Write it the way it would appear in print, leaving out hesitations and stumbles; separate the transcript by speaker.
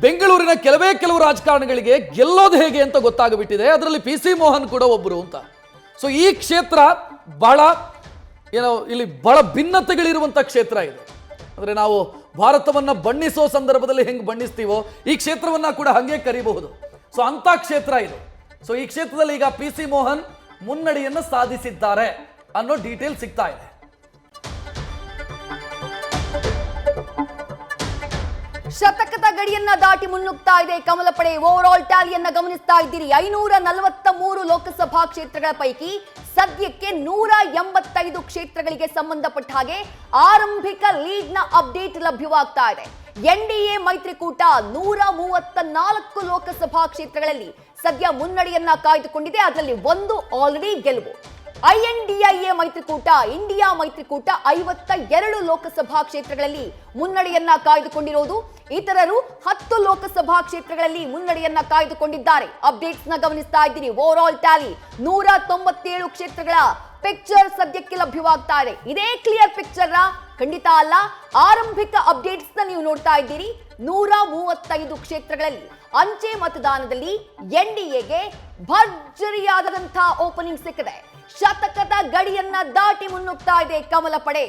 Speaker 1: ಬೆಂಗಳೂರಿನ ಕೆಲವು ರಾಜಕಾರಣಿಗಳಿಗೆ ಗೆಲ್ಲೋದು ಹೇಗೆ ಅಂತ ಗೊತ್ತಾಗ್ಬಿಟ್ಟಿದೆ. ಅದರಲ್ಲಿ ಪಿ ಸಿ ಮೋಹನ್ ಕೂಡ ಒಬ್ಬರು ಅಂತ. ಸೊ ಈ ಕ್ಷೇತ್ರ ಬಹಳ ಇಲ್ಲಿ ಬಹಳ ಭಿನ್ನತೆಗಳಿರುವಂಥ ಕ್ಷೇತ್ರ ಇದೆ. ಅಂದರೆ ನಾವು ಭಾರತವನ್ನು ಬಣ್ಣಿಸೋ ಸಂದರ್ಭದಲ್ಲಿ ಹೆಂಗೆ ಬಣ್ಣಿಸ್ತೀವೋ ಈ ಕ್ಷೇತ್ರವನ್ನು ಕೂಡ ಹಾಗೆ ಕರೀಬಹುದು. ಸೊ ಅಂಥ ಕ್ಷೇತ್ರ ಇದು. ಸೊ ಈ ಕ್ಷೇತ್ರದಲ್ಲಿ ಈಗ ಪಿ ಸಿ ಮೋಹನ್ ಮುನ್ನಡೆಯನ್ನು ಸಾಧಿಸಿದ್ದಾರೆ ಅನ್ನೋ ಡೀಟೇಲ್ ಸಿಗ್ತಾ ಇದೆ.
Speaker 2: ಶತಕದ ಗಡಿಯನ್ನ ದಾಟಿ ಮುನ್ನುಗ್ತಾ ಇದೆ ಕಮಲ ಪಡೆ. ಓವರ್ ಆಲ್ ಟ್ಯಾಲಿಯನ್ನ ಗಮನಿಸ್ತಾ ಇದ್ದೀರಿ. 543 ಲೋಕಸಭಾ ಕ್ಷೇತ್ರಗಳ ಪೈಕಿ ಸದ್ಯಕ್ಕೆ 185 ಕ್ಷೇತ್ರಗಳಿಗೆ ಸಂಬಂಧಪಟ್ಟ ಹಾಗೆ ಆರಂಭಿಕ ಲೀಡ್ ನ ಅಪ್ಡೇಟ್ ಲಭ್ಯವಾಗ್ತಾ ಇದೆ. ಎನ್ಡಿಎ ಮೈತ್ರಿಕೂಟ 134 ಲೋಕಸಭಾ ಕ್ಷೇತ್ರಗಳಲ್ಲಿ ಸದ್ಯ ಮುನ್ನಡೆಯನ್ನ ಕಾಯ್ದುಕೊಂಡಿದೆ. ಅದರಲ್ಲಿ ಒಂದು ಆಲ್ರೆಡಿ ಗೆಲುವು. INDIA ಮೈತ್ರಿಕೂಟ, ಇಂಡಿಯಾ ಮೈತ್ರಿಕೂಟ 52 ಲೋಕಸಭಾ ಕ್ಷೇತ್ರಗಳಲ್ಲಿ ಮುನ್ನಡೆಯನ್ನ ಕಾಯ್ದುಕೊಂಡಿರುವುದು. ಇತರರು 10 ಲೋಕಸಭಾ ಕ್ಷೇತ್ರಗಳಲ್ಲಿ ಮುನ್ನಡೆಯನ್ನ ಕಾಯ್ದುಕೊಂಡಿದ್ದಾರೆ. ಅಪ್ಡೇಟ್ಸ್ ನ ಗಮನಿಸ್ತಾ ಇದ್ದೀರಿ. ಓವರ್ ಆಲ್ ಟ್ಯಾಲಿ 197 ಕ್ಷೇತ್ರಗಳ ಪಿಕ್ಚರ್ ಸದ್ಯಕ್ಕೆ ಲಭ್ಯವಾಗ್ತಾ ಇದೆ. ಇದೇ ಕ್ಲಿಯರ್ ಪಿಕ್ಚರ್ ಖಂಡಿತ ಅಲ್ಲ. ಆರಂಭಿಕ ಅಪ್ಡೇಟ್ಸ್ ನ ನೀವು ನೋಡ್ತಾ ಇದ್ದೀರಿ. 135 ಕ್ಷೇತ್ರಗಳಲ್ಲಿ ಅಂಚೆ ಮತದಾನದಲ್ಲಿ ಎನ್ಡಿಎಗೆ ಭರ್ಜರಿಯಾದಂತಹ ಓಪನಿಂಗ್ ಸಿಕ್ಕಿದೆ. ಶತಕದ ಗಡಿಯನ್ನ ದಾಟಿ ಮುನ್ನುಗ್ತಾ ಇದೆ ಕಮಲ ಪಡೆ.